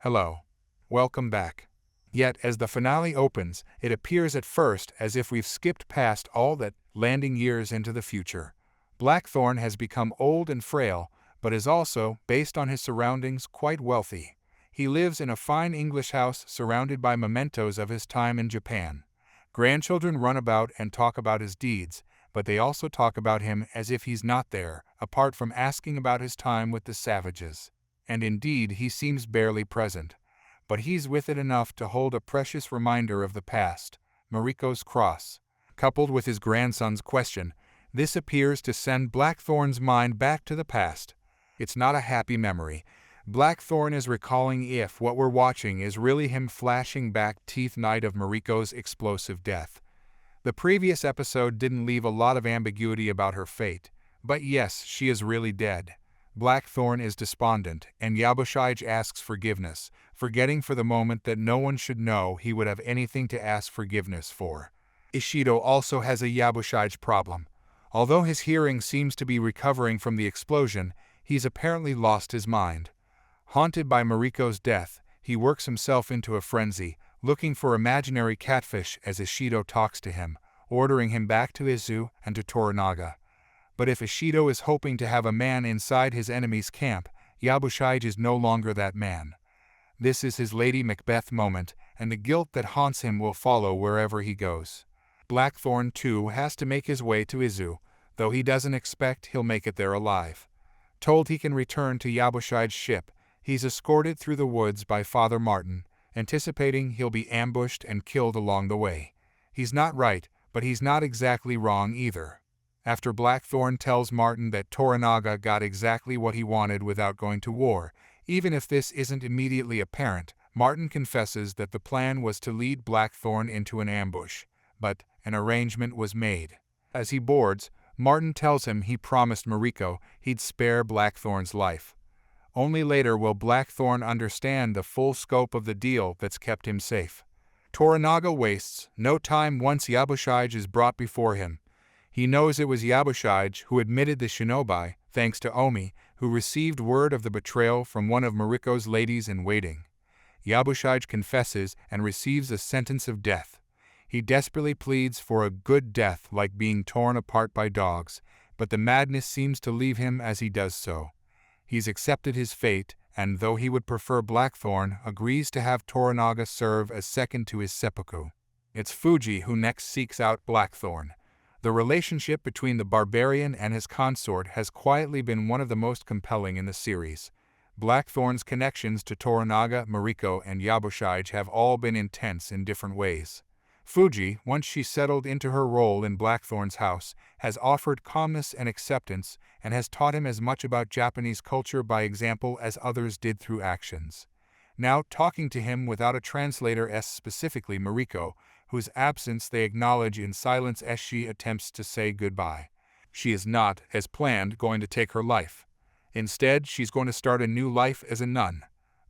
Hello. Welcome back. Yet, as the finale opens, it appears at first as if we've skipped past all that, landing years into the future. Blackthorne has become old and frail, but is also, based on his surroundings, quite wealthy. He lives in a fine English house surrounded by mementos of his time in Japan. Grandchildren run about and talk about his deeds, but they also talk about him as if he's not there, apart from asking about his time with the savages. And indeed, he seems barely present. But he's with it enough to hold a precious reminder of the past, Mariko's cross. Coupled with his grandson's question, this appears to send Blackthorne's mind back to the past. It's not a happy memory. Blackthorne is recalling if what we're watching is really him flashing back teeth night of Mariko's explosive death. The previous episode didn't leave a lot of ambiguity about her fate, but yes, she is really dead. Blackthorne is despondent, and Yabushige asks forgiveness, forgetting for the moment that no one should know he would have anything to ask forgiveness for. Ishido also has a Yabushige problem. Although his hearing seems to be recovering from the explosion, he's apparently lost his mind. Haunted by Mariko's death, he works himself into a frenzy, looking for imaginary catfish as Ishido talks to him, ordering him back to Izu and to Toranaga. But if Ishido is hoping to have a man inside his enemy's camp, Yabushige is no longer that man. This is his Lady Macbeth moment, and the guilt that haunts him will follow wherever he goes. Blackthorne, too, has to make his way to Izu, though he doesn't expect he'll make it there alive. Told he can return to Yabushige's ship, he's escorted through the woods by Father Martin, anticipating he'll be ambushed and killed along the way. He's not right, but he's not exactly wrong either. After Blackthorne tells Martin that Toranaga got exactly what he wanted without going to war, even if this isn't immediately apparent, Martin confesses that the plan was to lead Blackthorne into an ambush, but an arrangement was made. As he boards, Martin tells him he promised Mariko he'd spare Blackthorne's life. Only later will Blackthorne understand the full scope of the deal that's kept him safe. Toranaga wastes no time once Yabushige is brought before him. He knows it was Yabushige who admitted the shinobi, thanks to Omi, who received word of the betrayal from one of Mariko's ladies-in-waiting. Yabushige confesses and receives a sentence of death. He desperately pleads for a good death like being torn apart by dogs, but the madness seems to leave him as he does so. He's accepted his fate, and though he would prefer Blackthorne, agrees to have Toranaga serve as second to his seppuku. It's Fuji who next seeks out Blackthorne. The relationship between the barbarian and his consort has quietly been one of the most compelling in the series. Blackthorne's connections to Toranaga, Mariko, and Yabushige have all been intense in different ways. Fuji, once she settled into her role in Blackthorne's house, has offered calmness and acceptance, and has taught him as much about Japanese culture by example as others did through actions. Now, talking to him without a translator, specifically Mariko, whose absence they acknowledge in silence as she attempts to say goodbye. She is not, as planned, going to take her life. Instead, she's going to start a new life as a nun.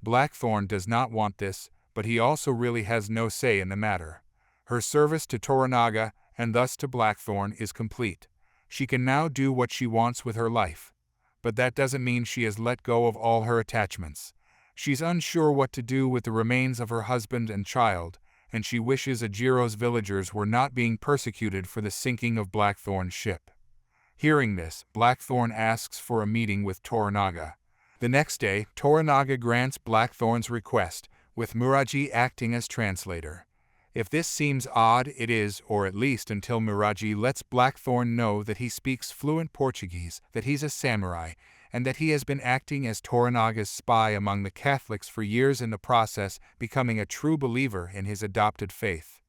Blackthorne does not want this, but he also really has no say in the matter. Her service to Toranaga, and thus to Blackthorne, is complete. She can now do what she wants with her life. But that doesn't mean she has let go of all her attachments. She's unsure what to do with the remains of her husband and child, and she wishes Ajiro's villagers were not being persecuted for the sinking of Blackthorne's ship. Hearing this, Blackthorne asks for a meeting with Toranaga. The next day, Toranaga grants Blackthorne's request, with Muraji acting as translator. If this seems odd, it is, or at least until Muraji lets Blackthorne know that he speaks fluent Portuguese, that he's a samurai, and that he has been acting as Toranaga's spy among the Catholics for years, in the process becoming a true believer in his adopted faith.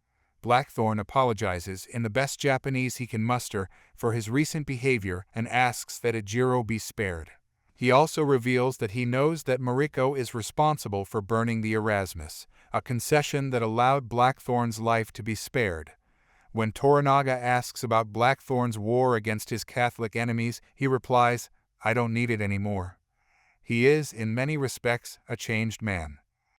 Blackthorne apologizes in the best Japanese he can muster for his recent behavior and asks that Ajiro be spared. He also reveals that he knows that Mariko is responsible for burning the Erasmus, a concession that allowed Blackthorne's life to be spared. When Toranaga asks about Blackthorne's war against his Catholic enemies, he replies, "I don't need it anymore." He is, in many respects, a changed man.